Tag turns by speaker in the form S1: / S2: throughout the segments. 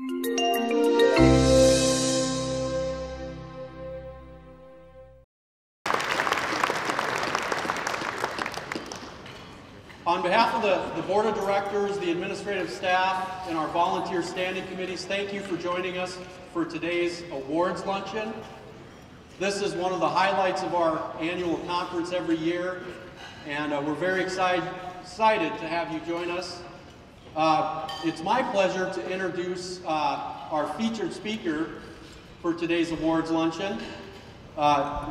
S1: On behalf of the Board of Directors, the administrative staff, and our volunteer standing committees, thank you for joining us for today's awards luncheon. This is one of the highlights of our annual conference every year, and we're very excited to have you join us. It's my pleasure to introduce our featured speaker for today's awards luncheon.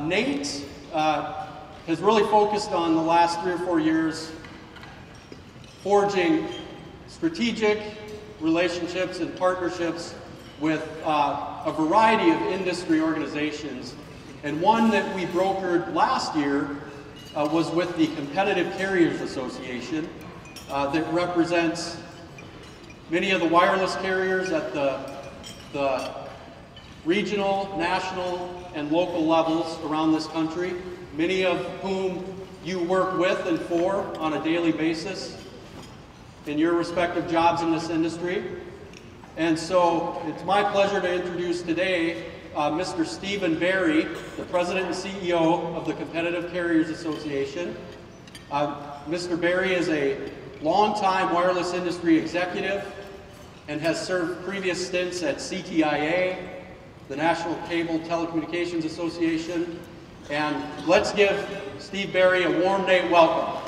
S1: Nate has really focused on the last 3 or 4 years forging strategic relationships and partnerships with a variety of industry organizations. And one that we brokered last year was with the Competitive Carriers Association that represents many of the wireless carriers at the regional, national, and local levels around this country, many of whom you work with and for on a daily basis in your respective jobs in this industry. And so it's my pleasure to introduce today Mr. Stephen Berry, the President and CEO of the Competitive Carriers Association. Mr. Berry is a longtime wireless industry executive and has served previous stints at CTIA, the National Cable Telecommunications Association. And let's give Steve Berry a warm Nate welcome.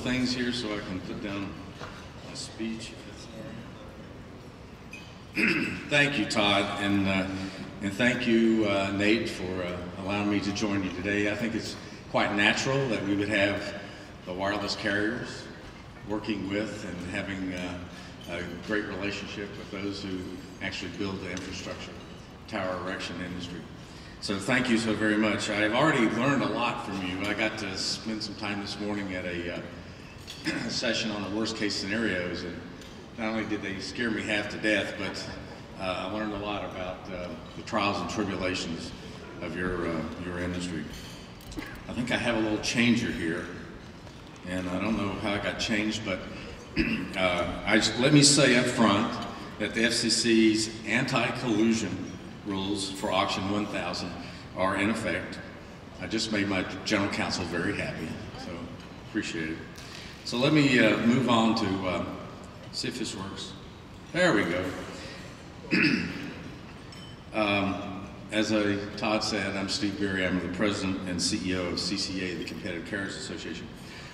S2: Things here so I can put down my speech. Thank you, Todd, and thank you, Nate, for allowing me to join you today. I think it's quite natural that we would have the wireless carriers working with and having a great relationship with those who actually build the infrastructure, tower erection industry. So thank you so very much. I've already learned a lot from you. I got to spend some time this morning at a session on the worst case scenarios, and not only did they scare me half to death, but I learned a lot about the trials and tribulations of your industry. I think I have a little changer here, and I don't know how it got changed, but let me say up front that the FCC's anti-collusion rules for Auction 1000 are in effect. I just made my general counsel very happy, so appreciate it. So let me move on to see if this works. There we go. As Todd said, I'm Steve Berry. I'm the President and CEO of CCA, the Competitive Carriers Association.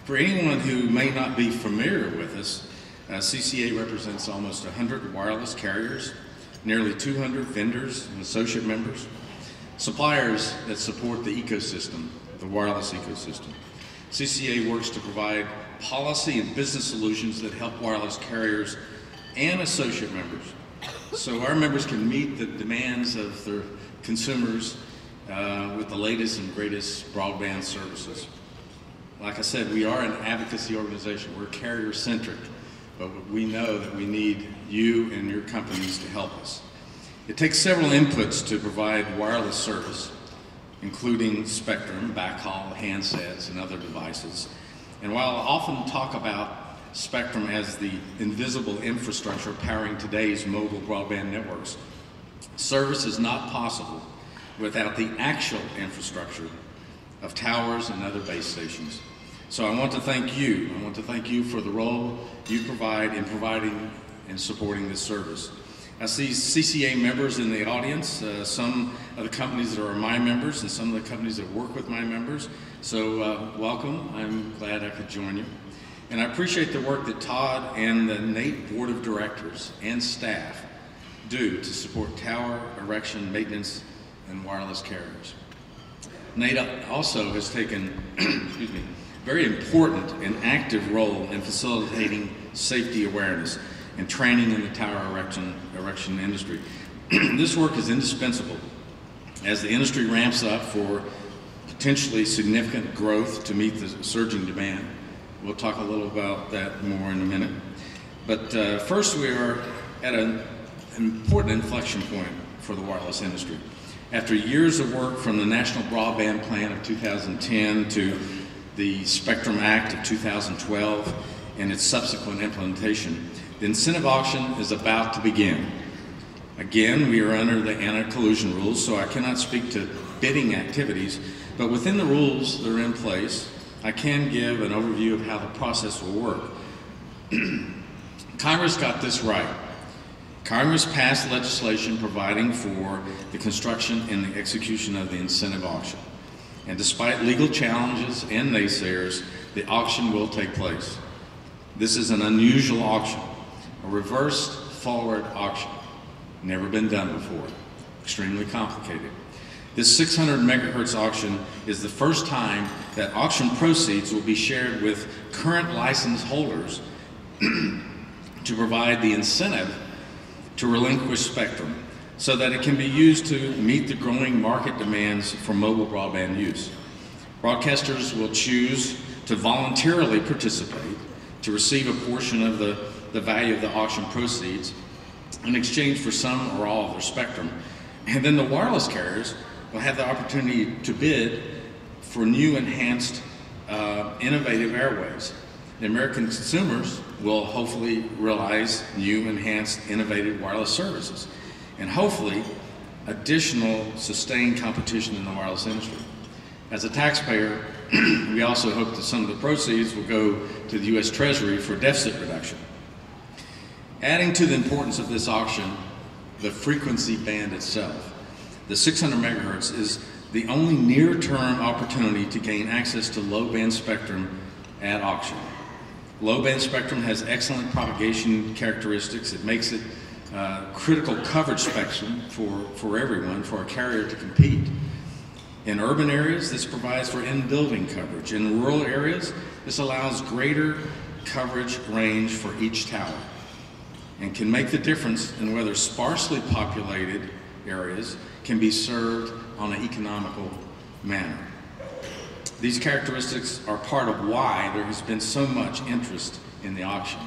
S2: For anyone who may not be familiar with us, CCA represents almost 100 wireless carriers, nearly 200 vendors and associate members, suppliers that support the ecosystem, the wireless ecosystem. CCA works to provide policy and business solutions that help wireless carriers and associate members, so our members can meet the demands of their consumers with the latest and greatest broadband services. Like I said, we are an advocacy organization. We're carrier-centric, but we know that we need you and your companies to help us. It takes several inputs to provide wireless service, including spectrum, backhaul, handsets, and other devices. And while I often talk about spectrum as the invisible infrastructure powering today's mobile broadband networks, service is not possible without the actual infrastructure of towers and other base stations. So I want to thank you. I want to thank you for the role you provide in providing and supporting this service. I see CCA members in the audience, some of the companies that are my members and some of the companies that work with my members. So welcome, I'm glad I could join you. And I appreciate the work that Todd and the NATE Board of Directors and staff do to support tower erection, maintenance, and wireless carriers. NATE also has taken excuse me, very important and active role in facilitating safety awareness and training in the tower erection industry. This work is indispensable as the industry ramps up for potentially significant growth to meet the surging demand. We'll talk a little about that more in a minute. But first, we are at an important inflection point for the wireless industry. After years of work from the National Broadband Plan of 2010 to the Spectrum Act of 2012 and its subsequent implementation, the incentive auction is about to begin. Again, we are under the anti-collusion rules, so I cannot speak to bidding activities, but within the rules that are in place, I can give an overview of how the process will work. Congress got this right. Congress passed legislation providing for the construction and the execution of the incentive auction. And despite legal challenges and naysayers, the auction will take place. This is an unusual auction, a reversed forward auction. Never been done before. Extremely complicated. This 600 megahertz auction is the first time that auction proceeds will be shared with current license holders to provide the incentive to relinquish spectrum so that it can be used to meet the growing market demands for mobile broadband use. Broadcasters will choose to voluntarily participate to receive a portion of the value of the auction proceeds in exchange for some or all of their spectrum. And then the wireless carriers will have the opportunity to bid for new enhanced innovative airwaves. The American consumers will hopefully realize new enhanced innovative wireless services and hopefully additional sustained competition in the wireless industry. As a taxpayer, we also hope that some of the proceeds will go to the U.S. Treasury for deficit reduction. Adding to the importance of this auction, the frequency band itself. The 600 megahertz is the only near-term opportunity to gain access to low-band spectrum at auction. Low-band spectrum has excellent propagation characteristics. It makes it critical coverage spectrum for everyone, for a carrier to compete. In urban areas, this provides for in-building coverage. In rural areas, this allows greater coverage range for each tower and can make the difference in whether sparsely populated areas can be served on an economical manner. These characteristics are part of why there has been so much interest in the auction.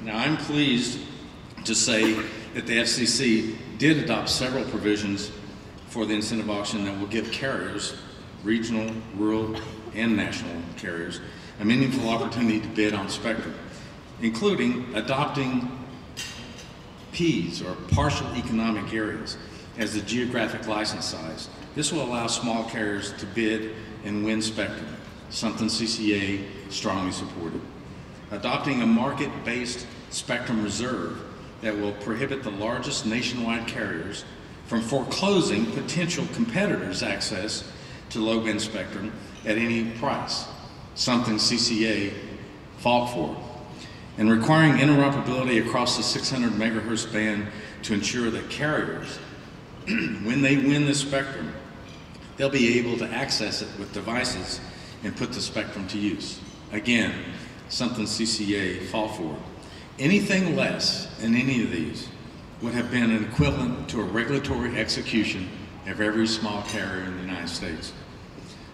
S2: Now, I'm pleased to say that the FCC did adopt several provisions for the incentive auction that will give carriers, regional, rural, and national carriers, a meaningful opportunity to bid on spectrum, including adopting Ps, or partial economic areas, as the geographic license size. This will allow small carriers to bid and win spectrum, something CCA strongly supported. Adopting a market-based spectrum reserve that will prohibit the largest nationwide carriers from foreclosing potential competitors' access to low-band spectrum at any price, something CCA fought for. And requiring interoperability across the 600 megahertz band to ensure that carriers, when they win the spectrum, they'll be able to access it with devices and put the spectrum to use. Again, something CCA fought for. Anything less than any of these would have been an equivalent to a regulatory execution of every small carrier in the United States.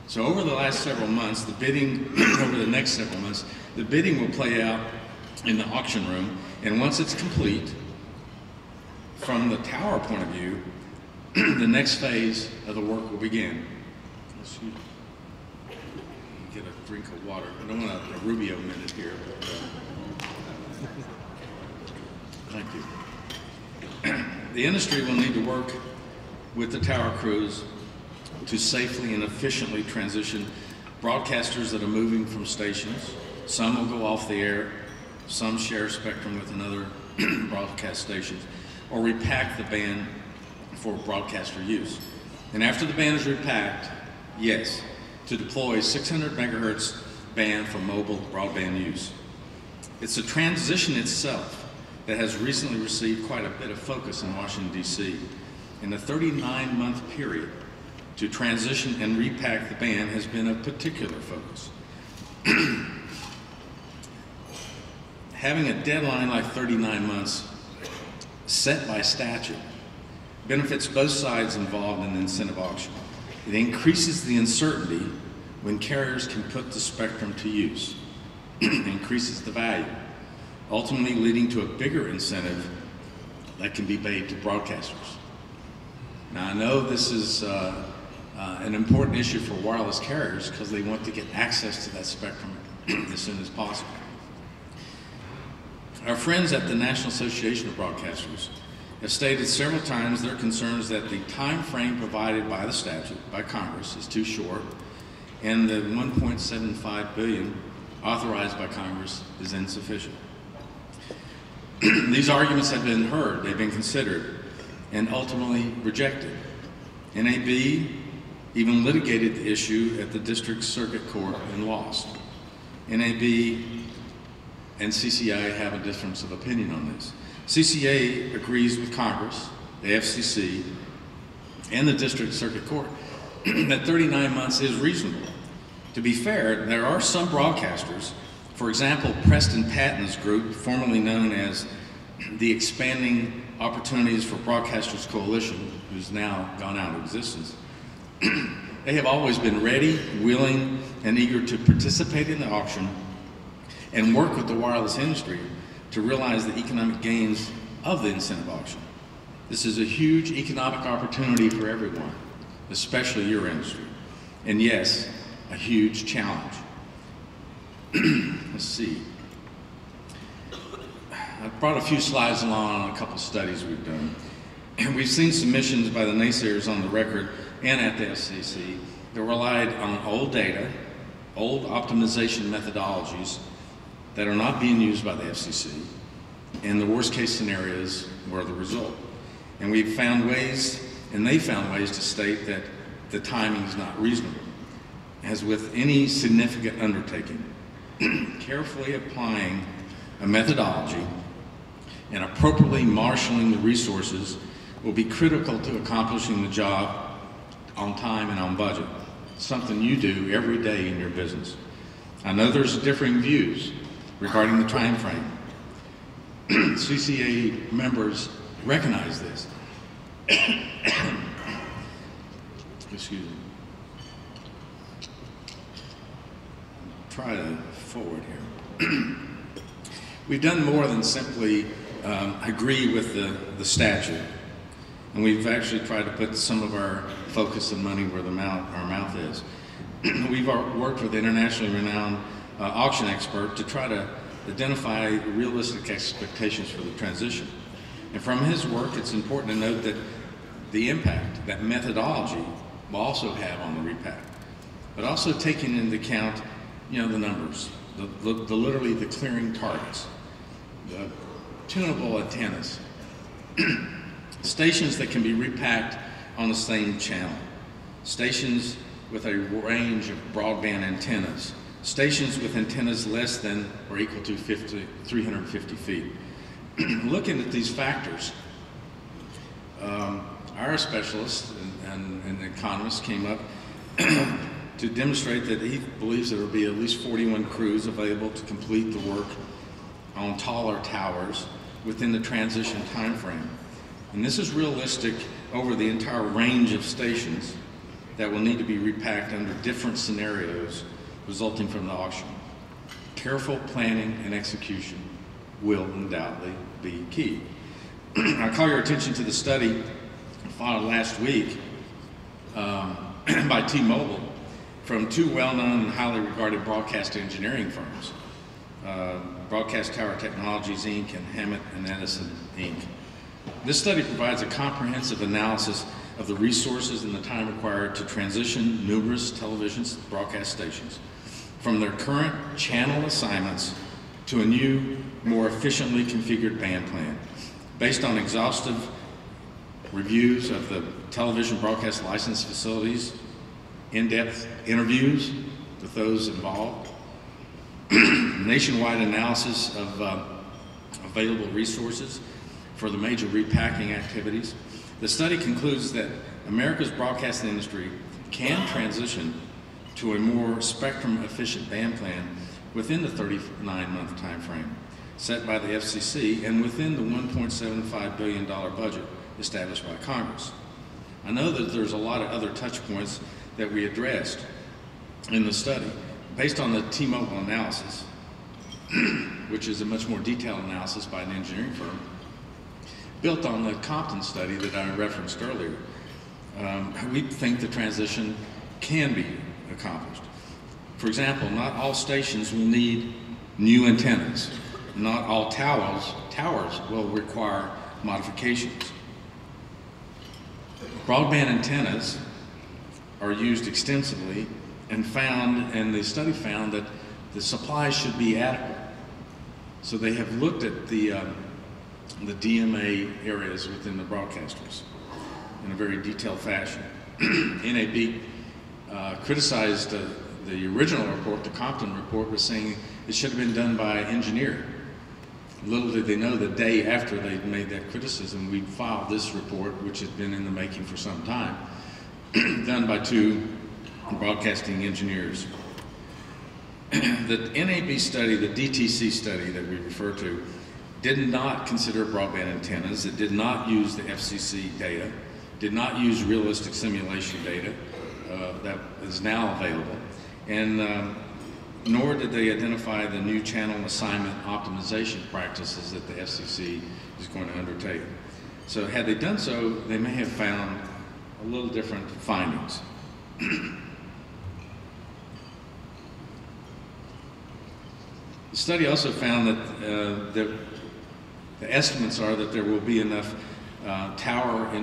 S2: So over the last several months, the bidding, over the next several months, the bidding will play out in the auction room, and once it's complete, from the tower point of view, the next phase of the work will begin. Let's get a drink of water. I don't want a Rubio minute here, but thank you. The industry will need to work with the tower crews to safely and efficiently transition broadcasters that are moving from stations. Some will go off the air, some share spectrum with another broadcast stations, or repack the band for broadcaster use. And after the band is repacked, yes, to deploy 600 megahertz band for mobile broadband use. It's the transition itself that has recently received quite a bit of focus in Washington, D.C. In the 39-month period to transition and repack the band has been of particular focus. Having a deadline like 39 months set by statute benefits both sides involved in the incentive auction. It increases the uncertainty when carriers can put the spectrum to use. It increases the value, ultimately leading to a bigger incentive that can be paid to broadcasters. Now, I know this is an important issue for wireless carriers because they want to get access to that spectrum as soon as possible. Our friends at the National Association of Broadcasters have stated several times their concerns that the time frame provided by the statute, by Congress, is too short, and the $1.75 billion authorized by Congress is insufficient. These arguments have been heard, they've been considered, and ultimately rejected. NAB even litigated the issue at the District Circuit Court and lost. NAB and CCA have a difference of opinion on this. CCA agrees with Congress, the FCC, and the District Circuit Court that 39 months is reasonable. To be fair, there are some broadcasters, for example, Preston Patton's group, formerly known as the Expanding Opportunities for Broadcasters Coalition, who's now gone out of existence. They have always been ready, willing, and eager to participate in the auction and work with the wireless industry to realize the economic gains of the incentive auction. This is a huge economic opportunity for everyone, especially your industry. And yes, a huge challenge. Let's see. I brought a few slides along on a couple studies we've done. And we've seen submissions by the naysayers on the record and at the FCC that relied on old data, old optimization methodologies that are not being used by the FCC, and the worst case scenarios were the result. And we've found ways, and they found ways to state that the timing is not reasonable. As with any significant undertaking, carefully applying a methodology and appropriately marshaling the resources will be critical to accomplishing the job on time and on budget, something you do every day in your business. I know there's differing views regarding the time frame. CCA members recognize this. Excuse me. Try to forward here. We've done more than simply agree with the statute, and we've actually tried to put some of our focus and money where our mouth is. We've worked with internationally renowned auction expert to try to identify realistic expectations for the transition. And from his work, it's important to note that the impact that methodology will also have on the repack, but also taking into account, the numbers, literally the clearing targets, the tunable antennas, stations that can be repacked on the same channel, stations with a range of broadband antennas, stations with antennas less than or equal to 350 feet. Looking at these factors, our specialists and economists came up to demonstrate that he believes there will be at least 41 crews available to complete the work on taller towers within the transition time frame. And this is realistic over the entire range of stations that will need to be repacked under different scenarios resulting from the auction. Careful planning and execution will undoubtedly be key. I call your attention to the study filed last week by T-Mobile from two well-known and highly regarded broadcast engineering firms, Broadcast Tower Technologies, Inc. and Hammett and Edison, Inc. This study provides a comprehensive analysis of the resources and the time required to transition numerous television broadcast stations from their current channel assignments to a new, more efficiently configured band plan. Based on exhaustive reviews of the television broadcast license facilities, in-depth interviews with those involved, nationwide analysis of available resources for the major repacking activities, the study concludes that America's broadcasting industry can transition to a more spectrum-efficient band plan within the 39-month time frame set by the FCC and within the $1.75 billion budget established by Congress. I know that there's a lot of other touch points that we addressed in the study. Based on the T-Mobile analysis, which is a much more detailed analysis by an engineering firm, built on the Compton study that I referenced earlier. We think the transition can be accomplished. For example, not all stations will need new antennas. Not all towers will require modifications. Broadband antennas are used extensively and the study found that the supply should be adequate. So they have looked at the DMA areas within the broadcasters in a very detailed fashion. NAB criticized the original report, the Compton report, was saying it should have been done by an engineer. Little did they know the day after they made that criticism, we filed this report, which had been in the making for some time, done by 2 broadcasting engineers. The NAB study, the DTC study that we refer to, did not consider broadband antennas. It did not use the FCC data, did not use realistic simulation data that is now available, and nor did they identify the new channel assignment optimization practices that the FCC is going to undertake. So had they done so, they may have found a little different findings. The study also found that the estimates are that there will be enough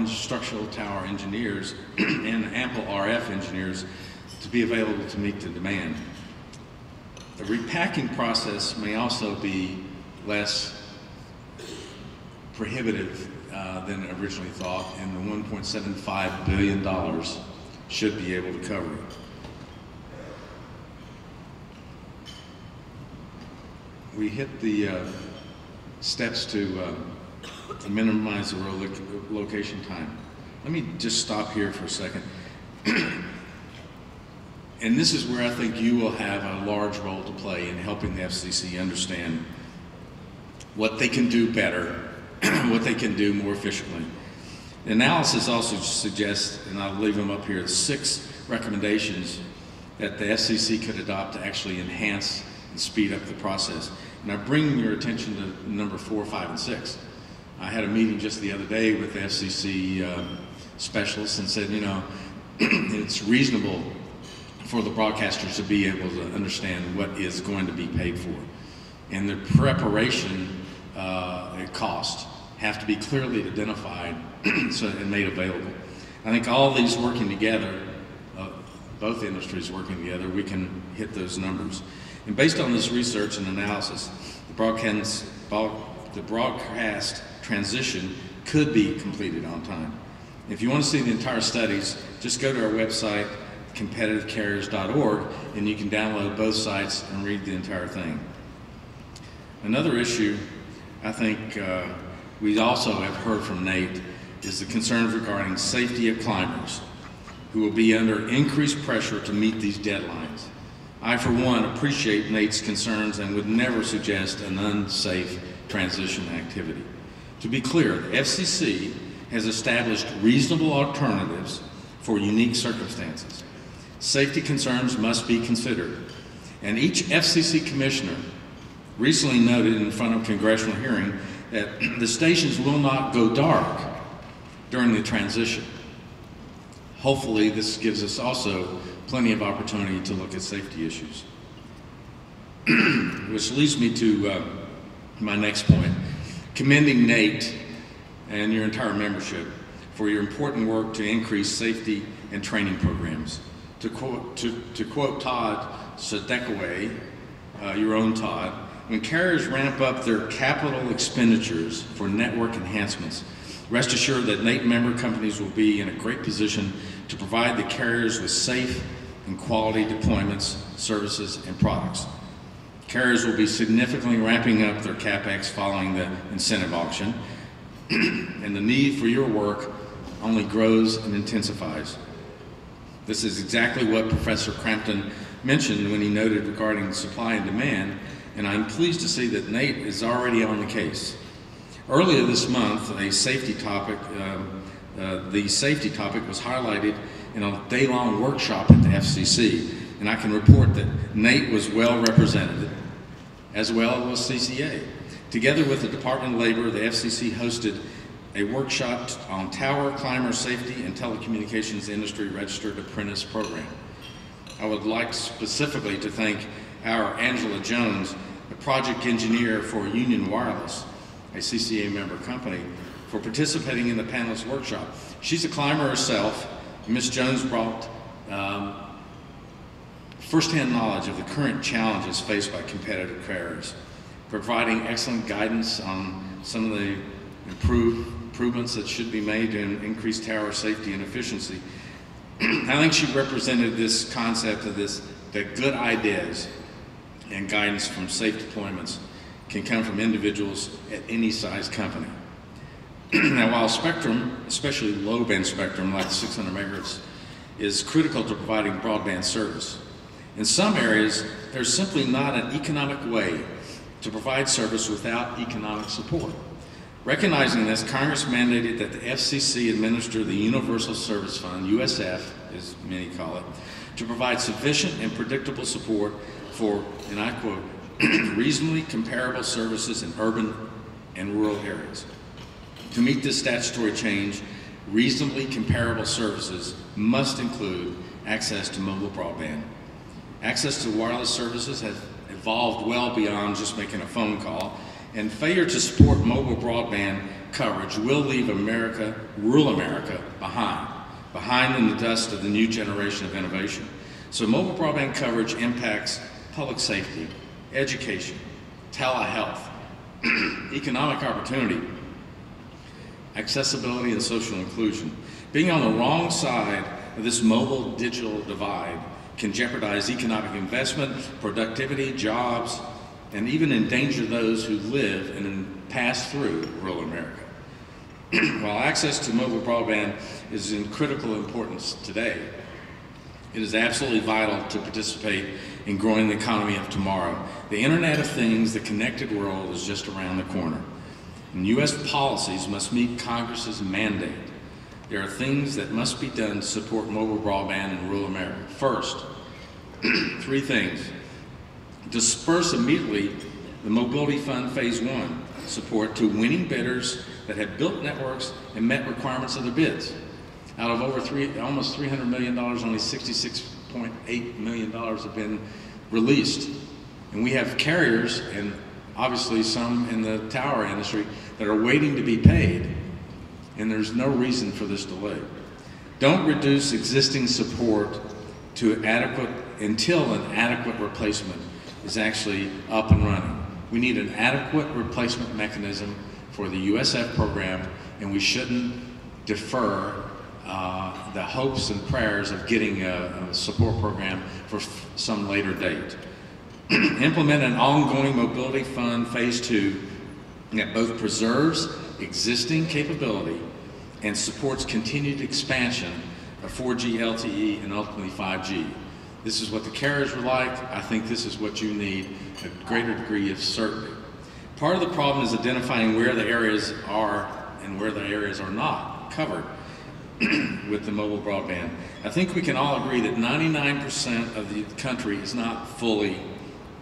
S2: structural tower engineers and ample RF engineers to be available to meet the demand. The repacking process may also be less prohibitive than originally thought, and the $1.75 billion should be able to cover it. We hit the steps to minimize the location time. Let me just stop here for a second. And this is where I think you will have a large role to play in helping the FCC understand what they can do better, what they can do more efficiently. The analysis also suggests, and I'll leave them up here, 6 recommendations that the FCC could adopt to actually enhance and speed up the process. And I bring your attention to number 4, 5, and 6. I had a meeting just the other day with the FCC specialists and said, you know, it's reasonable for the broadcasters to be able to understand what is going to be paid for. And the preparation costs have to be clearly identified and made available. I think all these working together, both industries working together, we can hit those numbers. And based on this research and analysis, the broadcast transition could be completed on time. If you want to see the entire studies, just go to our website, competitivecarriers.org, and you can download both sites and read the entire thing. Another issue I think we also have heard from Nate is the concerns regarding safety of climbers who will be under increased pressure to meet these deadlines. I, for one, appreciate Nate's concerns and would never suggest an unsafe transition activity. To be clear, the FCC has established reasonable alternatives for unique circumstances. Safety concerns must be considered, and each FCC commissioner recently noted in front of a congressional hearing that the stations will not go dark during the transition. Hopefully, this gives us also plenty of opportunity to look at safety issues. Which leads me to my next point, commending Nate and your entire membership for your important work to increase safety and training programs. To quote Todd Sadekaway, your own Todd, when carriers ramp up their capital expenditures for network enhancements, rest assured that Nate member companies will be in a great position to provide the carriers with safe and quality deployments, services, and products. Carriers will be significantly ramping up their CapEx following the incentive auction, and the need for your work only grows and intensifies. This is exactly what Professor Crampton mentioned when he noted regarding supply and demand, and I'm pleased to see that Nate is already on the case. Earlier this month, the safety topic was highlighted in a day-long workshop at the FCC, and I can report that Nate was well represented, as well as CCA. Together with the Department of Labor, the FCC hosted a workshop on tower climber safety and telecommunications industry registered apprentice program. I would like specifically to thank our Angela Jones, the project engineer for Union Wireless, a CCA member company, for participating in the panelist workshop. She's a climber herself. Ms. Jones brought firsthand knowledge of the current challenges faced by competitive carriers, providing excellent guidance on some of the improvements that should be made to increase tower safety and efficiency. I think she represented this concept of that good ideas and guidance from safe deployments can come from individuals at any size company. Now, while spectrum, especially low-band spectrum like 600 megahertz, is critical to providing broadband service, in some areas there's simply not an economic way to provide service without economic support. Recognizing this, Congress mandated that the FCC administer the Universal Service Fund, USF as many call it, to provide sufficient and predictable support for, and I quote, reasonably comparable services in urban and rural areas. To meet this statutory change, reasonably comparable services must include access to mobile broadband. Access to wireless services has evolved well beyond just making a phone call, and failure to support mobile broadband coverage will leave America, rural America, behind in the dust of the new generation of innovation. So mobile broadband coverage impacts public safety, education, telehealth, economic opportunity, accessibility, and social inclusion. Being on the wrong side of this mobile digital divide can jeopardize economic investment, productivity, jobs, and even endanger those who live and pass through rural America. While access to mobile broadband is in critical importance today, it is absolutely vital to participate in growing the economy of tomorrow. The Internet of Things, the connected world, is just around the corner. And U.S. policies must meet Congress's mandate. There are things that must be done to support mobile broadband in rural America. First, three things. Disperse immediately the Mobility Fund Phase 1 support to winning bidders that have built networks and met requirements of their bids. Out of almost $300 million, only $66.8 million have been released. And we have carriers, and obviously some in the tower industry, that are waiting to be paid. And there's no reason for this delay. Don't reduce existing support to until an adequate replacement is actually up and running. We need an adequate replacement mechanism for the USF program, and we shouldn't defer the hopes and prayers of getting a support program for some later date. Implement an ongoing Mobility Fund Phase 2 that both preserves existing capability and supports continued expansion of 4G LTE and ultimately 5G. This is what the carriers were like. I think this is what you need, a greater degree of certainty. Part of the problem is identifying where the areas are and where the areas are not covered with the mobile broadband. I think we can all agree that 99% of the country is not fully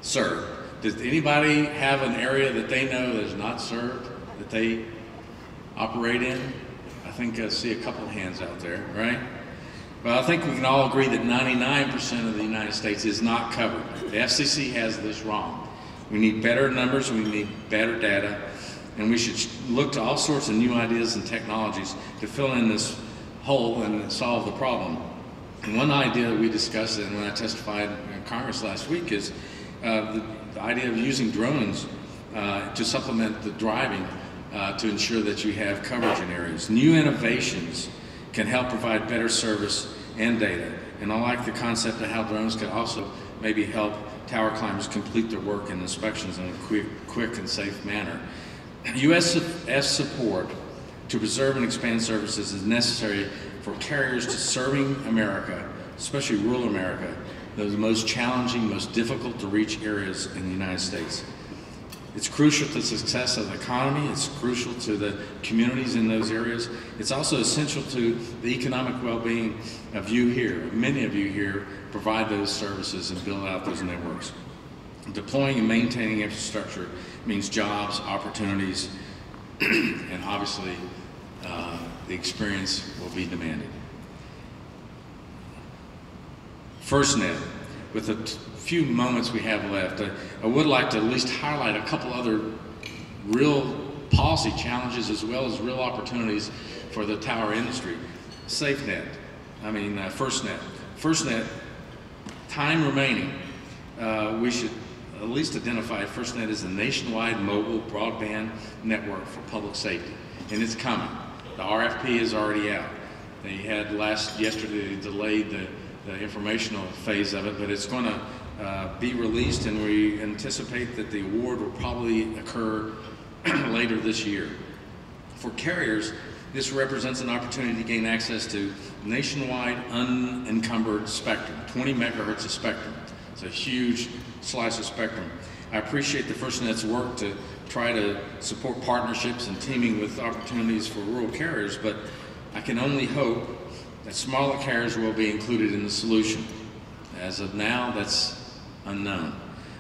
S2: served. Does anybody have an area that they know that is not served, that they operate in? I think I see a couple hands out there, right? Well, I think we can all agree that 99% of the United States is not covered. The FCC has this wrong. We need better numbers, we need better data, and we should look to all sorts of new ideas and technologies to fill in this hole and solve the problem. And one idea that we discussed, and when I testified in Congress last week, is the idea of using drones to supplement the driving to ensure that you have coverage in areas. New innovations can help provide better service and data. And I like the concept of how drones could also maybe help tower climbers complete their work and inspections in a quick and safe manner. USF support to preserve and expand services is necessary for carriers to serving America, especially rural America, the most challenging, most difficult to reach areas in the United States. It's crucial to the success of the economy. It's crucial to the communities in those areas. It's also essential to the economic well-being of you here. Many of you here provide those services and build out those networks. Deploying and maintaining infrastructure means jobs, opportunities, and obviously the experience will be demanded. FirstNet, with the few moments we have left, I would like to at least highlight a couple other real policy challenges as well as real opportunities for the tower industry. FirstNet. FirstNet, time remaining, we should at least identify FirstNet as a nationwide mobile broadband network for public safety, and it's coming. The RFP is already out. They had yesterday delayed the informational phase of it, but it's going to be released, and we anticipate that the award will probably occur later this year. For carriers, this represents an opportunity to gain access to nationwide unencumbered spectrum, 20 megahertz of spectrum. It's a huge slice of spectrum. I appreciate the FirstNet's work to try to support partnerships and teaming with opportunities for rural carriers, but I can only hope that smaller carriers will be included in the solution. As of now, that's unknown.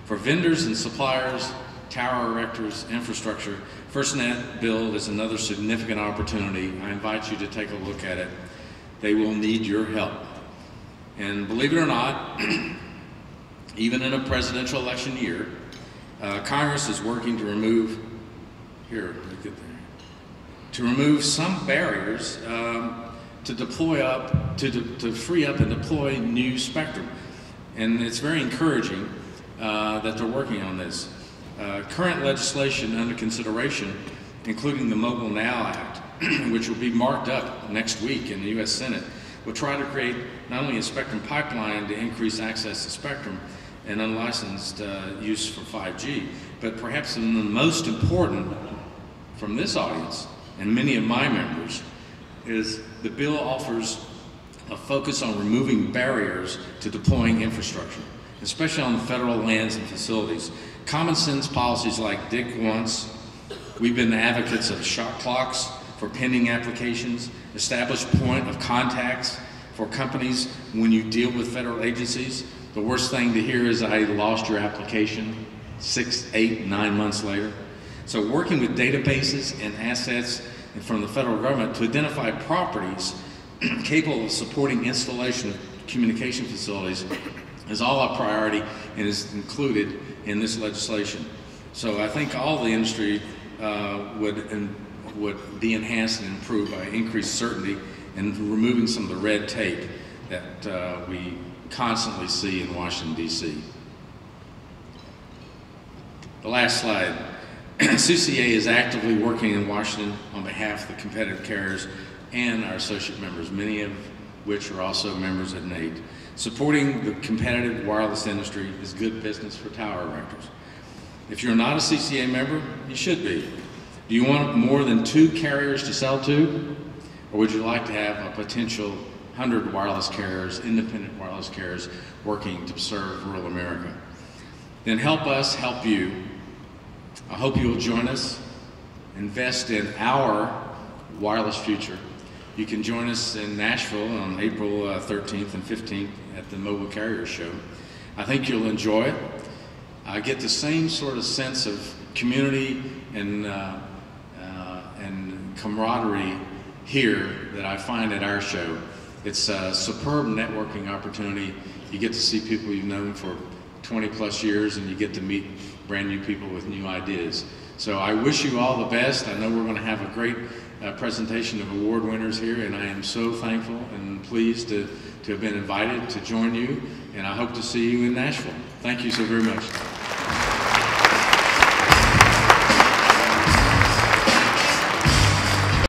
S2: For vendors and suppliers, tower erectors, infrastructure, FirstNet build is another significant opportunity. I invite you to take a look at it. They will need your help. And believe it or not, even in a presidential election year, Congress is working to remove, to remove some barriers to free up and deploy new spectrum. And it's very encouraging that they're working on this. Current legislation under consideration, including the Mobile Now Act, which will be marked up next week in the U.S. Senate, will try to create not only a spectrum pipeline to increase access to spectrum and unlicensed use for 5G, but perhaps the most important from this audience and many of my members is the bill offers a focus on removing barriers to deploying infrastructure, especially on the federal lands and facilities. Common sense policies like Dick Once, we've been advocates of shot clocks for pending applications, established point of contacts for companies when you deal with federal agencies. The worst thing to hear is I lost your application 6, 8, 9 months later. So working with databases and assets from the federal government to identify properties capable of supporting installation of communication facilities is all a priority and is included in this legislation. So I think all the industry would be enhanced and improved by increased certainty and removing some of the red tape that we constantly see in Washington, D.C. The last slide. CCA is actively working in Washington on behalf of the competitive carriers and our associate members, many of which are also members at NATE. Supporting the competitive wireless industry is good business for tower erectors. If you're not a CCA member, you should be. Do you want more than 2 carriers to sell to? Or would you like to have a potential 100 wireless carriers, independent wireless carriers, working to serve rural America? Then help us help you. I hope you will join us, invest in our wireless future. You can join us in Nashville on April 13th and 15th at the Mobile Carrier Show. I think you'll enjoy it. I get the same sort of sense of community and camaraderie here that I find at our show. It's a superb networking opportunity. You get to see people you've known for 20 plus years, and you get to meet brand new people with new ideas. So I wish you all the best. I know we're going to have a great presentation of award winners here, and I am so thankful and pleased to have been invited to join you, and I hope to see you in Nashville. Thank you so very much.